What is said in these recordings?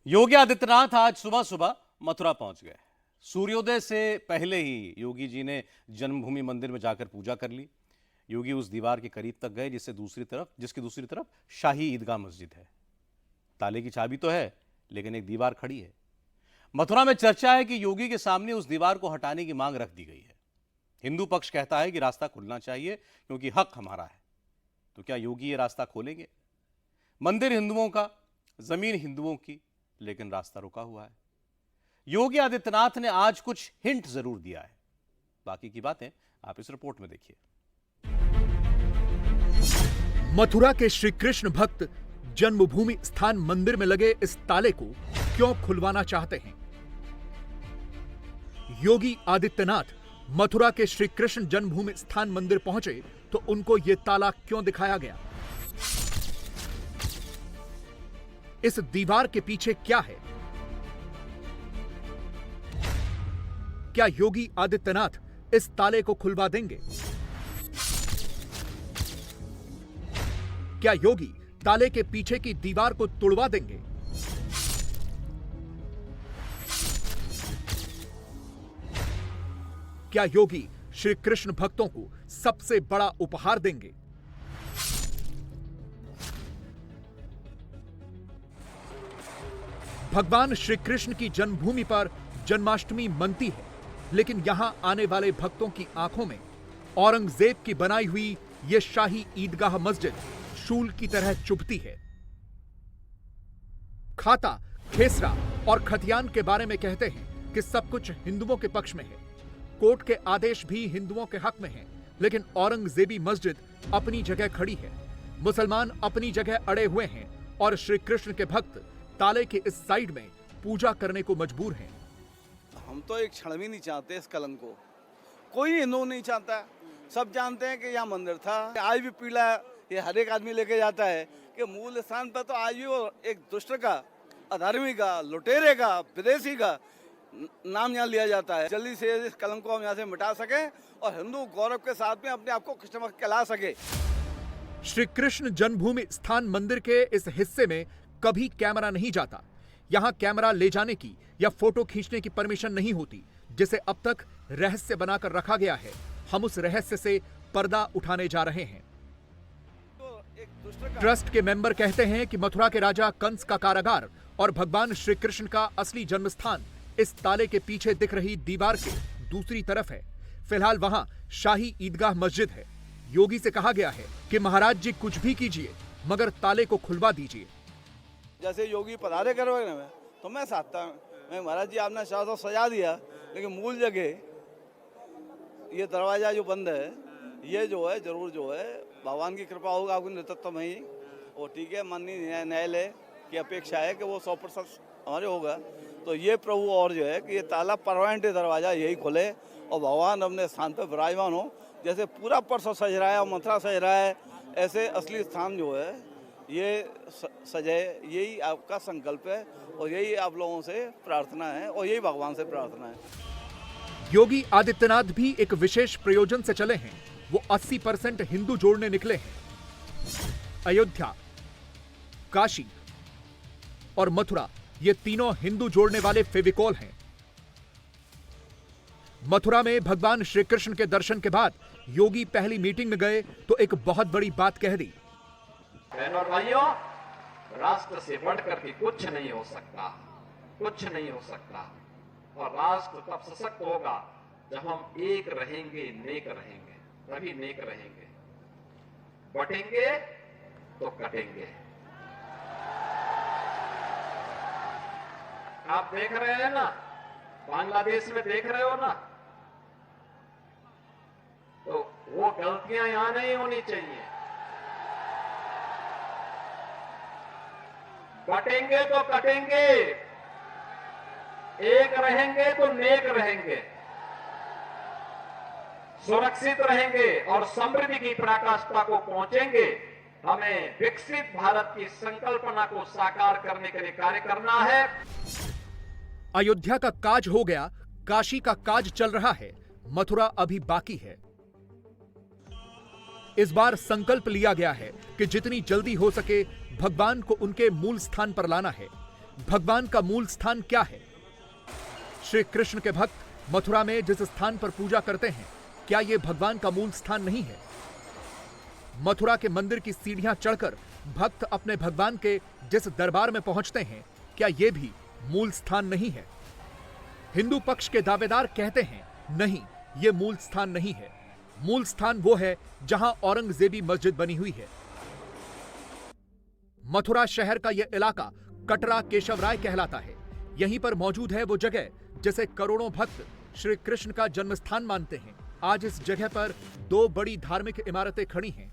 योगी आदित्यनाथ आज सुबह सुबह मथुरा पहुंच गए। सूर्योदय से पहले ही योगी जी ने जन्मभूमि मंदिर में जाकर पूजा कर ली। योगी उस दीवार के करीब तक गए जिसकी दूसरी तरफ शाही ईदगाह मस्जिद है। ताले की चाबी तो है, लेकिन एक दीवार खड़ी है। मथुरा में चर्चा है कि योगी के सामने उस दीवार को हटाने की मांग रख दी गई है। हिंदू पक्ष कहता है कि रास्ता खुलना चाहिए क्योंकि हक हमारा है। तो क्या योगी ये रास्ता खोलेंगे? मंदिर हिंदुओं का, जमीन हिंदुओं की, लेकिन रास्ता रुका हुआ है। योगी आदित्यनाथ ने आज कुछ हिंट जरूर दिया है। बाकी की बातें आप इस रिपोर्ट में देखिए। मथुरा के श्री कृष्ण भक्त जन्मभूमि स्थान मंदिर में लगे इस ताले को क्यों खुलवाना चाहते हैं? योगी आदित्यनाथ मथुरा के श्री कृष्ण जन्मभूमि स्थान मंदिर पहुंचे तो उनको यह ताला क्यों दिखाया गया? इस दीवार के पीछे क्या है? क्या योगी आदित्यनाथ इस ताले को खुलवा देंगे? क्या योगी ताले के पीछे की दीवार को तोड़वा देंगे? क्या योगी श्री कृष्ण भक्तों को सबसे बड़ा उपहार देंगे? भगवान श्री कृष्ण की जन्मभूमि पर जन्माष्टमी मनती है, लेकिन यहां आने वाले भक्तों की आंखों में औरंगजेब की बनाई हुई यह शाही ईदगाह मस्जिद शूल की तरह चुभती है। खाता, खेसरा और खतियान के बारे में कहते हैं कि सब कुछ हिंदुओं के पक्ष में है। कोर्ट के आदेश भी हिंदुओं के हक में हैं, लेकिन औरंगजेबी मस्जिद अपनी जगह खड़ी है। मुसलमान अपनी जगह अड़े हुए हैं और श्री कृष्ण के भक्त ताले के इस साइड में पूजा करने को मजबूर हैं। हम तो एक क्षण भी नहीं चाहते इस कलंक को। कोई हिंदू नहीं चाहता। सब जानते हैं कि यहाँ मंदिर था। आज भी पीड़ा ये हर एक आदमी लेके जाता है कि मूल स्थान पर तो आज भी वो एक दुष्ट का, अधर्मी का, लुटेरे का, विदेशी का नाम यहाँ लिया जाता है। जल्दी से इस कलंक को हम यहाँ से मिटा सकें और हिंदू गौरव के साथ में अपने आप को कृष्ण भक्त कहला सके। श्री कृष्ण जन्मभूमि स्थान मंदिर के इस हिस्से में कभी कैमरा नहीं जाता। यहां कैमरा ले जाने की या फोटो खींचने की परमिशन नहीं होती, जिसे अब तक रहस्य बनाकर रखा गया है। हम उस रहस्य से पर्दा उठाने जा रहे हैं। ट्रस्ट के मेंबर कहते हैं कि मथुरा के राजा कंस का कारागार और भगवान श्री कृष्ण का असली जन्म स्थान इस ताले के पीछे दिख रही दीवार के दूसरी तरफ है। फिलहाल वहां शाही ईदगाह मस्जिद है। योगी से कहा गया है कि महाराज जी कुछ भी कीजिए, मगर ताले को खुलवा दीजिए। जैसे योगी पधारे करोगे ना, तो मैं साथ मैं महाराज जी आपने शाह सजा दिया, लेकिन मूल जगह ये दरवाजा जो बंद है, ये जो है जरूर जो है भगवान की कृपा होगा आपके नेतृत्व में ही। और ठीक है, माननीय न्यायालय की अपेक्षा है कि वो 100% हमारे होगा। तो ये प्रभु और जो है कि ये ताला परमानेंट दरवाजा यही खुले और भगवान अपने स्थान पर विराजमान हो। जैसे पूरा परसों सज रहा है और मथुरा सज रहा है, ऐसे असली स्थान जो है ये सजे। यही आपका संकल्प है और यही आप लोगों से प्रार्थना है और यही भगवान से प्रार्थना है। योगी आदित्यनाथ भी एक विशेष प्रयोजन से चले हैं। वो 80% हिंदू जोड़ने निकले हैं। अयोध्या, काशी और मथुरा, ये तीनों हिंदू जोड़ने वाले फेविकोल हैं। मथुरा में भगवान श्री कृष्ण के दर्शन के बाद योगी पहली मीटिंग में गए तो एक बहुत बड़ी बात कह दी। बहनों और भाइयों, राष्ट्र से बढ़कर के कुछ नहीं हो सकता, कुछ नहीं हो सकता। और राष्ट्र तब सशक्त होगा जब हम एक रहेंगे, नेक रहेंगे, तभी नेक रहेंगे। बटेंगे तो कटेंगे। आप देख रहे हैं ना, बांग्लादेश में देख रहे हो ना, तो वो गलतियां यहां नहीं होनी चाहिए। बटेंगे तो कटेंगे, एक रहेंगे तो नेक रहेंगे, सुरक्षित रहेंगे और समृद्धि की पराकाष्ठा को पहुंचेंगे। हमें विकसित भारत की संकल्पना को साकार करने के लिए कार्य करना है। अयोध्या का काज हो गया, काशी का काज चल रहा है, मथुरा अभी बाकी है। इस बार संकल्प लिया गया है कि जितनी जल्दी हो सके भगवान को उनके मूल स्थान पर लाना है। भगवान का मूल स्थान क्या है? श्री कृष्ण के भक्त मथुरा में जिस स्थान पर पूजा करते हैं, क्या यह भगवान का मूल स्थान नहीं है? मथुरा के मंदिर की सीढ़ियां चढ़कर भक्त अपने भगवान के जिस दरबार में पहुंचते हैं, क्या यह भी मूल स्थान नहीं है? हिंदू पक्ष के दावेदार कहते हैं, नहीं, यह मूल स्थान नहीं है। मूल स्थान वो है जहां औरंगजेबी मस्जिद बनी हुई है। मथुरा शहर का यह इलाका कटरा केशवराय कहलाता है। यहीं पर मौजूद है वो जगह जिसे करोड़ों भक्त श्री कृष्ण का जन्म स्थान मानते हैं। आज इस जगह पर दो बड़ी धार्मिक इमारतें खड़ी हैं।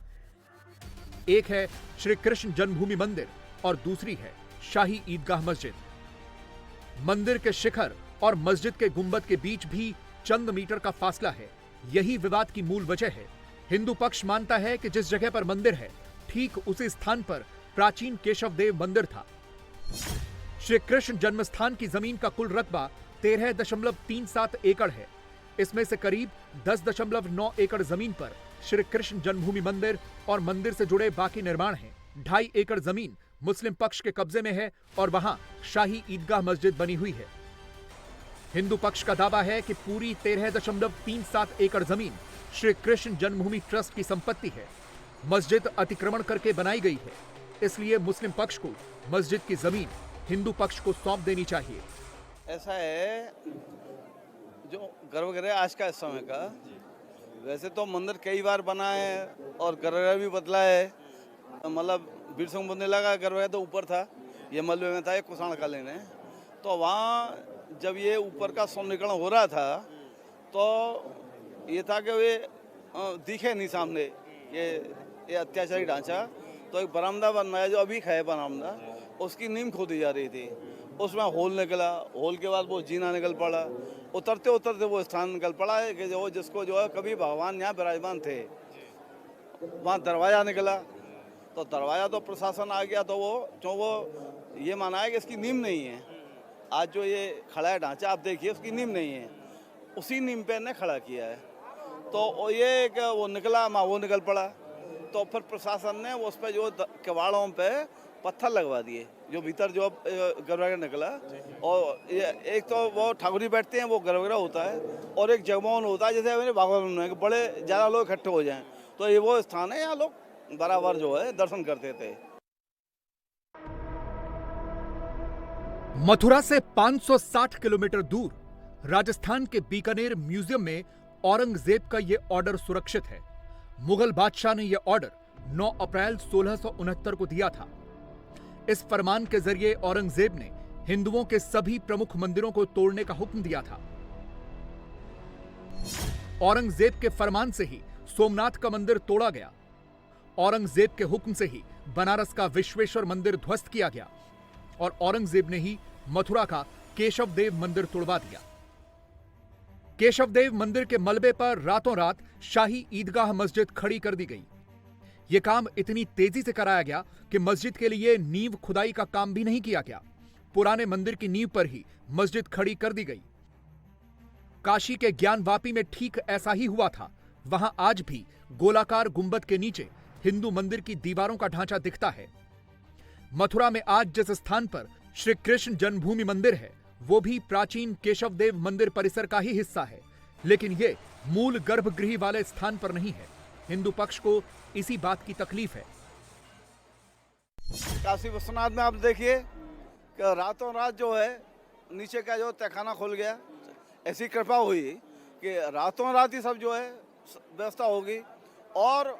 एक है श्री कृष्ण जन्मभूमि मंदिर और दूसरी है शाही ईदगाह मस्जिद। मंदिर के शिखर और मस्जिद के गुंबद के बीच भी चंद मीटर का फासला है। यही विवाद की मूल वजह है। हिंदू पक्ष मानता है कि जिस जगह पर मंदिर है, ठीक उसी स्थान पर प्राचीन केशव देव मंदिर था। श्री कृष्ण जन्मस्थान की जमीन का कुल रकबा 13.37 एकड़ है। इसमें से करीब 10.9 एकड़ जमीन पर श्री कृष्ण जन्मभूमि मंदिर और मंदिर से जुड़े बाकी निर्माण हैं। 2.5 एकड़ जमीन मुस्लिम पक्ष के कब्जे में है और वहां शाही ईदगाह मस्जिद बनी हुई है। हिंदू पक्ष का दावा है कि पूरी 13.37 एकड़ जमीन श्री कृष्ण जन्मभूमि ट्रस्ट की संपत्ति है। मस्जिद अतिक्रमण करके बनाई गई है, इसलिए मुस्लिम पक्ष को मस्जिद की जमीन हिंदू पक्ष को सौंप देनी चाहिए। ऐसा है, जो गर्भगृह आज का इस समय का, वैसे तो मंदिर कई बार बना है और गर्भगृह भी बदला है। मतलब वीर सिंह बुंदेला का गर्भगृह तो ऊपर था, ये मलबे में था, ये कुसाण कालीन है। तो वहाँ जब ये ऊपर का सौंदर्यीकरण हो रहा था तो ये था कि वे दिखे नहीं सामने ये अत्याचारी ढांचा। तो एक बरामदा बन रहा है जो अभी है बरामदा, उसकी नींव खोदी जा रही थी। उसमें होल निकला, होल के बाद वो जीना निकल पड़ा। उतरते उतरते वो स्थान निकल पड़ा है कि जो जिसको जो है कभी भगवान यहाँ विराजमान थे, वहाँ दरवाज़ा निकला। तो दरवाज़ा तो प्रशासन आ गया, तो वो ये माना है कि इसकी नींव नहीं है। आज जो ये खड़ा है ढांचा, आप देखिए, उसकी नींव नहीं है, उसी नींव पे ने खड़ा किया है। तो ये वो निकला, वो निकल पड़ा। तो फिर प्रशासन ने उस पर जो किवाड़ों पे पत्थर लगवा दिए, जो भीतर जो गर्भगृह निकला। और ये एक तो वो ठाकुरी बैठते हैं, वो गर्भगृह होता है, और एक जगमोहन होता है, जैसे मैंने भागवत में कि बड़े ज़्यादा लोग इकट्ठे हो जाएं। तो ये वो स्थान है, यहाँ लोग बराबर जो है दर्शन करते थे। मथुरा से 560 किलोमीटर दूर राजस्थान के बीकानेर म्यूजियम में औरंगजेब का यह ऑर्डर सुरक्षित है। मुगल बादशाह ने यह ऑर्डर 9 अप्रैल 1669 को दिया था। इस फरमान के जरिए औरंगजेब ने हिंदुओं के सभी प्रमुख मंदिरों को तोड़ने का हुक्म दिया था। औरंगजेब के फरमान से ही सोमनाथ का मंदिर तोड़ा गया। औरंगजेब के हुक्म से ही बनारस का विश्वेश्वर मंदिर ध्वस्त किया गया और औरंगजेब ने ही मथुरा का केशव देव मंदिर तोड़वा दिया। केशव देव मंदिर के मलबे पर रातों रात शाही ईदगाह मस्जिद खड़ी कर दी गई। यह काम इतनी तेजी से कराया गया कि मस्जिद के लिए नींव खुदाई का काम भी नहीं किया गया। पुराने मंदिर की नींव पर ही मस्जिद खड़ी कर दी गई। काशी के ज्ञानवापी में ठीक ऐसा ही हुआ था। वहां आज भी गोलाकार गुंबद के नीचे हिंदू मंदिर की दीवारों का ढांचा दिखता है। मथुरा में आज जिस स्थान पर श्री कृष्ण जन्मभूमि मंदिर है, वो भी प्राचीन केशव देव मंदिर परिसर का ही हिस्सा है, लेकिन ये मूल गर्भगृह वाले स्थान पर नहीं है। हिंदू पक्ष को इसी बात की तकलीफ है। काशी विश्वनाथ में आप देखिए कि रातों रात जो है नीचे का जो तहखाना खुल गया। ऐसी कृपा हुई कि रातों रात ही सब जो है व्यवस्था होगी। और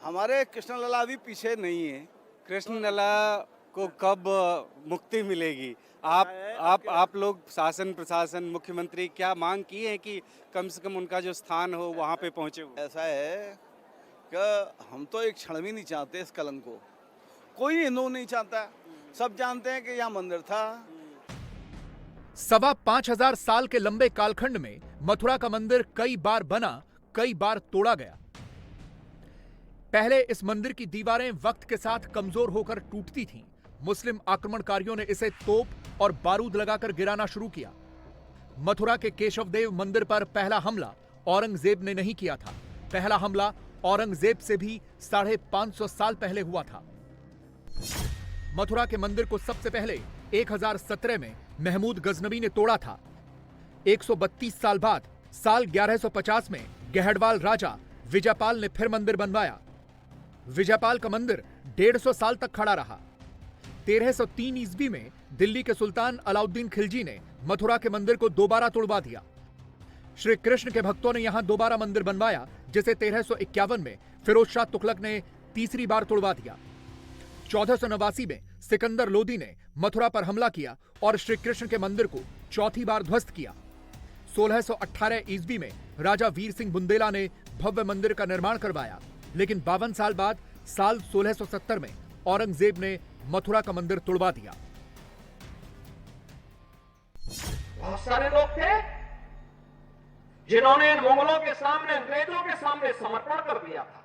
हमारे कृष्ण लला भी पीछे नहीं है। कृष्ण लला को कब मुक्ति मिलेगी? आप लोग शासन प्रशासन मुख्यमंत्री क्या मांग की है कि कम से कम उनका जो स्थान हो वहाँ पे पहुँचे? ऐसा है कि हम तो एक क्षण भी नहीं चाहते इस कलंक को। कोई हिंदू नहीं चाहता। सब जानते हैं कि यहाँ मंदिर था। 5,500 साल के लंबे कालखंड में मथुरा का मंदिर कई बार बना, कई बार तोड़ा गया। पहले इस मंदिर की दीवारें वक्त के साथ कमजोर होकर टूटती थीं। मुस्लिम आक्रमणकारियों ने इसे तोप और बारूद लगाकर गिराना शुरू किया। मथुरा के केशवदेव मंदिर पर पहला हमला औरंगजेब ने नहीं किया था। पहला हमला औरंगजेब से भी 550 साल पहले हुआ था। मथुरा के मंदिर को सबसे पहले 1017 में महमूद गजनवी ने तोड़ा था। 132 साल बाद साल 1150 में गहड़वाल राजा विजयपाल ने फिर मंदिर बनवाया। विजयपाल का मंदिर 150 साल तक खड़ा रहा। 1303 ईस्वी में दिल्ली के सुल्तान अलाउद्दीन खिलजी ने मथुरा के मंदिर को दोबारा तोड़वा दिया। श्री कृष्ण के भक्तों ने यहां दोबारा मंदिर बनवाया, जिसे 1351 में फिरोज शाह तुगलक ने तीसरी बार तोड़वा दिया। 1489 में सिकंदर लोदी ने मथुरा पर हमला किया और श्री कृष्ण के मंदिर को चौथी बार ध्वस्त किया। 1618 ईस्वी में राजा वीर सिंह बुंदेला ने भव्य मंदिर का निर्माण करवाया, लेकिन 52 साल बाद साल 1670 में औरंगजेब ने मथुरा का मंदिर तोड़वा दिया। बहुत सारे लोग थे जिन्होंने इन मुगलों के सामने, अंग्रेजों के सामने समर्पण कर दिया था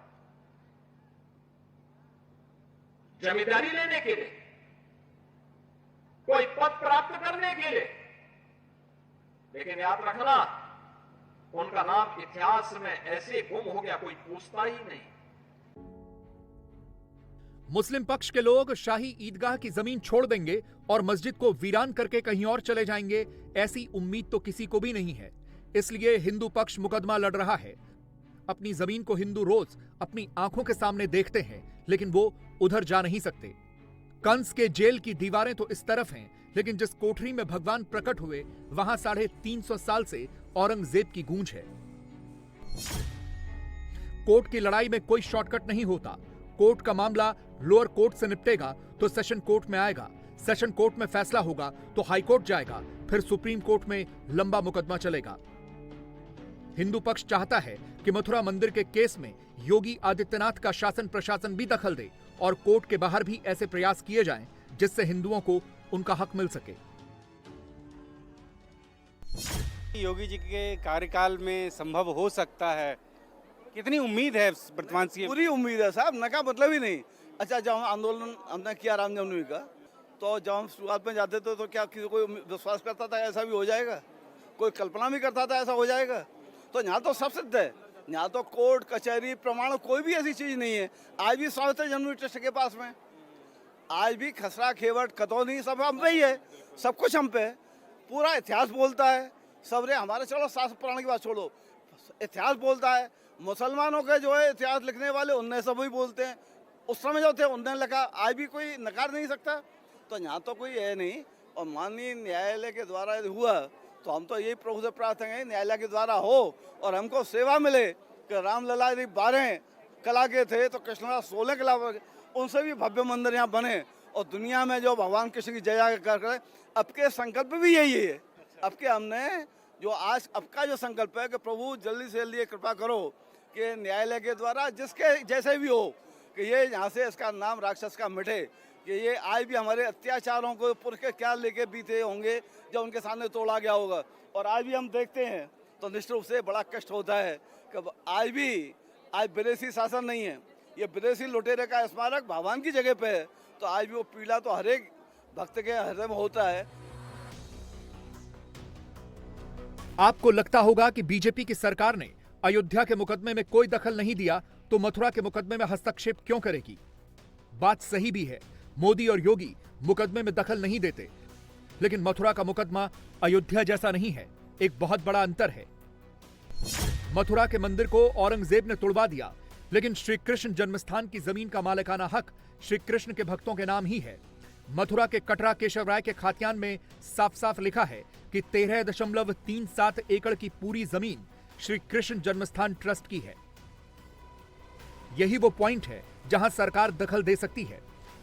जमींदारी लेने के लिए, कोई पद प्राप्त करने के लिए। लेकिन याद रखना, उनका नाम इतिहास में ऐसे गुम हो गया, कोई पूछता ही नहीं। मुस्लिम पक्ष के लोग शाही ईदगाह की जमीन छोड़ देंगे और मस्जिद को वीरान करके कहीं और चले जाएंगे, ऐसी उम्मीद तो किसी को भी नहीं है। इसलिए हिंदू पक्ष मुकदमा लड़ रहा है। अपनी जमीन को हिंदू रोज अपनी आंखों के सामने देखते हैं, लेकिन वो उधर जा नहीं सकते। कंस के जेल की दीवारें तो इस तरफ हैं, लेकिन जिस कोठरी में भगवान प्रकट हुए वहां 350 साल से औरंगजेब की गूंज है। कोर्ट की लड़ाई में कोई शॉर्टकट नहीं होता। कोर्ट का मामला लोअर कोर्ट से निपटेगा तो सेशन कोर्ट में आएगा, सेशन कोर्ट में फैसला होगा तो हाई कोर्ट जाएगा, फिर सुप्रीम कोर्ट में लंबा मुकदमा चलेगा। हिंदू पक्ष चाहता है कि मथुरा मंदिर के केस में योगी आदित्यनाथ का शासन प्रशासन भी दखल दे और कोर्ट के बाहर भी ऐसे प्रयास किए जाएं जिससे हिंदुओं को उनका हक मिल सके। योगी जी के कार्यकाल में संभव हो सकता है, कितनी उम्मीद है वर्तमान सीएम? पूरी उम्मीद है साहब, न का मतलब ही नहीं। अच्छा, जब हम आंदोलन हमने किया राम जन्मभूमि का, तो जब हम शुरुआत में जाते थे तो क्या किसी कोई विश्वास करता था ऐसा भी हो जाएगा? कोई कल्पना भी करता था ऐसा हो जाएगा? तो यहाँ तो सब सिद्ध है। यहाँ तो कोर्ट कचहरी प्रमाण कोई भी ऐसी चीज़ नहीं है। आज भी स्वास्थ्य जन्मभूमि ट्रस्ट के पास में, आज भी खसरा खेवट खतौनी सब हम पे ही है, सब कुछ हम पे है। पूरा इतिहास बोलता है सब रे हमारे। चलो शास्त्र पुराण की बात छोड़ो, इतिहास बोलता है। मुसलमानों के जो है इतिहास लिखने वाले उनने सब ही बोलते हैं, उस समय जो थे उनने लिखा, आज भी कोई नकार नहीं सकता। तो यहाँ तो कोई है नहीं। और माननीय न्यायालय के द्वारा यदि हुआ तो हम तो यही प्रभु से प्रार्थना है न्यायालय के द्वारा हो और हमको सेवा मिले कि रामलला यदि 12 कला के थे तो कृष्णलाल 16 कला, उनसे भी भव्य मंदिर यहाँ बने और दुनिया में जो भगवान कृष्ण की जय कर। अब के संकल्प भी यही है। अब के हमने जो आज अब का जो संकल्प है कि प्रभु जल्दी से जल्दी कृपा करो कि न्यायालय के द्वारा जिसके जैसे भी हो कि ये यहाँ से इसका नाम राक्षस का मिटे, कि ये आज भी हमारे अत्याचारों को पुरुष के क्या लेके बीते होंगे जब उनके सामने तोड़ा गया होगा। और आज भी हम देखते हैं तो निश्चित रूप से बड़ा कष्ट होता है कि आज विदेशी शासन नहीं है, ये विदेशी लुटेरे का स्मारक भगवान की जगह पे है। तो आज भी वो पीड़ा तो हर एक भक्त के हृदय में होता है। आपको लगता होगा कि बीजेपी की सरकार ने अयोध्या के मुकदमे में कोई दखल नहीं दिया तो मथुरा के मुकदमे में हस्तक्षेप क्यों करेगी? बात सही भी है, मोदी और योगी मुकदमे में दखल नहीं देते, लेकिन मथुरा का मुकदमा अयोध्या जैसा नहीं है। एक बहुत बड़ा अंतर है। मथुरा के मंदिर को औरंगजेब ने तोड़वा दिया, लेकिन श्री कृष्ण जन्मस्थान की जमीन का मालिकाना हक श्री कृष्ण के भक्तों के नाम ही है। मथुरा के कटरा केशव राय के खात्यान में साफ साफ लिखा है कि 13.37 एकड़ की पूरी जमीन श्री कृष्ण जन्मस्थान ट्रस्ट की है। यही वो पॉइंट है जहां सरकार दखल दे सकती है।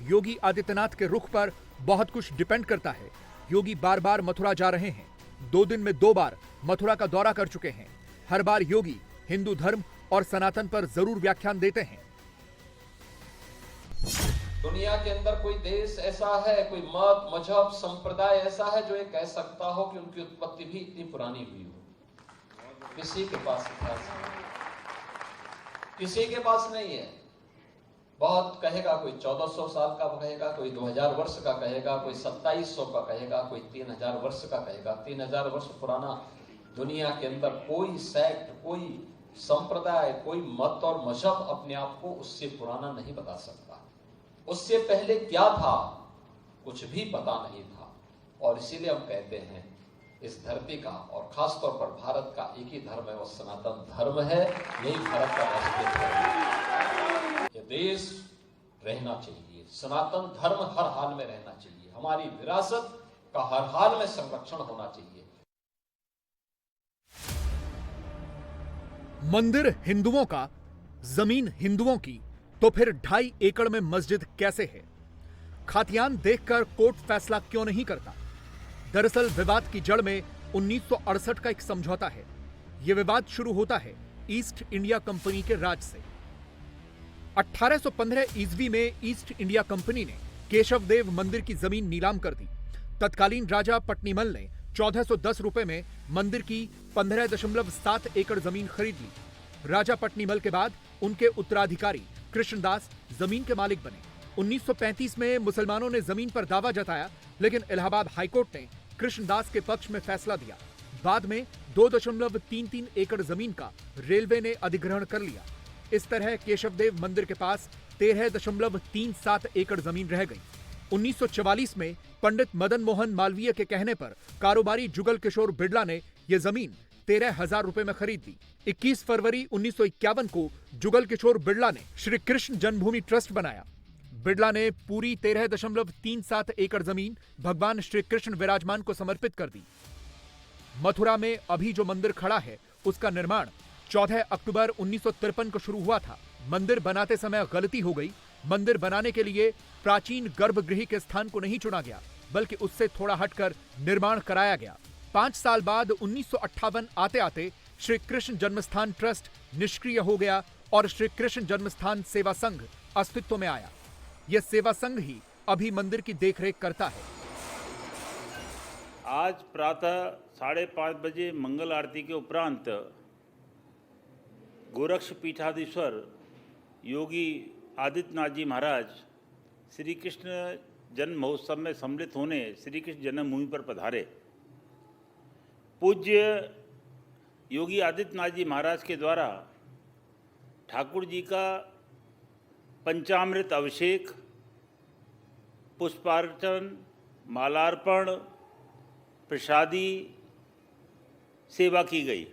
योगी आदित्यनाथ के रुख पर बहुत कुछ डिपेंड करता है। योगी बार बार मथुरा जा रहे हैं, 2 दिन में 2 बार मथुरा का दौरा कर चुके हैं। हर बार योगी हिंदू धर्म और सनातन पर जरूर व्याख्यान देते हैं। दुनिया के अंदर कोई देश ऐसा है, कोई मत मजहब संप्रदाय ऐसा है जो ये कह सकता हो कि उनकी उत्पत्ति भी इतनी पुरानी हुई हो? किसी के पास इतिहास नहीं, किसी के पास नहीं है। बहुत कहेगा, कोई 1400 साल का कहेगा, कोई 2000 वर्ष का कहेगा, कोई 2700 का कहेगा, कोई 3000 वर्ष का कहेगा। 3000 वर्ष पुराना दुनिया के अंदर कोई सेक्ट, कोई संप्रदाय, कोई मत और मजहब अपने आप को उससे पुराना नहीं बता सकता। उससे पहले क्या था कुछ भी पता नहीं था। और इसीलिए हम कहते हैं इस धरती का और खास तौर पर भारत का एक ही धर्म है, वो सनातन धर्म है। यही भारत का राष्ट्रीय धर्म है। ये देश रहना चाहिए, सनातन धर्म हर हाल में रहना चाहिए, हमारी विरासत का हर हाल में संरक्षण होना चाहिए। मंदिर हिंदुओं का, जमीन हिंदुओं की, तो फिर 2.5 एकड़ में मस्जिद कैसे है? खातियान देखकर कोर्ट फैसला क्यों नहीं करता? दरअसल विवाद की जड़ में 1968 का एक समझौता है। यह विवाद शुरू होता है ईस्ट इंडिया कंपनी के राज से। 1815 ईस्वी में ईस्ट इंडिया कंपनी ने केशवदेव मंदिर की जमीन नीलाम कर दी। तत्कालीन राजा पट्नीमल ने 1410 रुपए में मंदिर की 15.7 एकड़ जमीन खरीद ली। राजा पट्नीमल के बाद उनके उत्तराधिकारी कृष्णदास जमीन के मालिक बने। 1935 में मुसलमानों ने जमीन पर दावा जताया, लेकिन इलाहाबाद हाईकोर्ट ने कृष्णदास के पक्ष में फैसला दिया। बाद में 2.33 एकड़ जमीन का रेलवे ने अधिग्रहण कर लिया। इस तरह केशवदेव मंदिर के पास 13.37 एकड़ जमीन रह गई। 1944 में पंडित मदन मोहन मालवीय के कहने पर कारोबारी जुगल किशोर बिड़ला ने यह जमीन 13,000 रुपए में खरीद ली। 21 फरवरी 1951 को जुगल किशोर बिड़ला ने श्री कृष्ण जन्मभूमि ट्रस्ट बनाया। बिड़ला ने पूरी 13.37 एकड़ जमीन भगवान श्री कृष्ण विराजमान को समर्पित कर दी। मथुरा में अभी जो मंदिर खड़ा है, उसका निर्माण 14 अक्टूबर 1953 को शुरू हुआ था। मंदिर बनाते समय गलती हो गई। मंदिर बनाने के लिए प्राचीन गर्भगृह के स्थान को नहीं चुना गया, बल्कि उससे थोड़ा हटकर निर्माण कराया गया। 5 साल बाद 1958 आते आते श्री कृष्ण जन्मस्थान ट्रस्ट निष्क्रिय हो गया और श्री कृष्ण जन्मस्थान सेवा संघ अस्तित्व में आया। यह सेवा संघ ही अभी मंदिर की देखरेख करता है। आज प्रातः 5:30 बजे मंगल आरती के उपरांत गोरक्ष पीठाधीश्वर योगी आदित्यनाथ जी महाराज श्री कृष्ण जन्म महोत्सव में सम्मिलित होने श्री कृष्ण जन्मभूमि पर पधारे। पूज्य योगी आदित्यनाथ जी महाराज के द्वारा ठाकुर जी का पंचामृत अभिषेक, पुष्पार्चन, मालार्पण, प्रसादी सेवा की गई।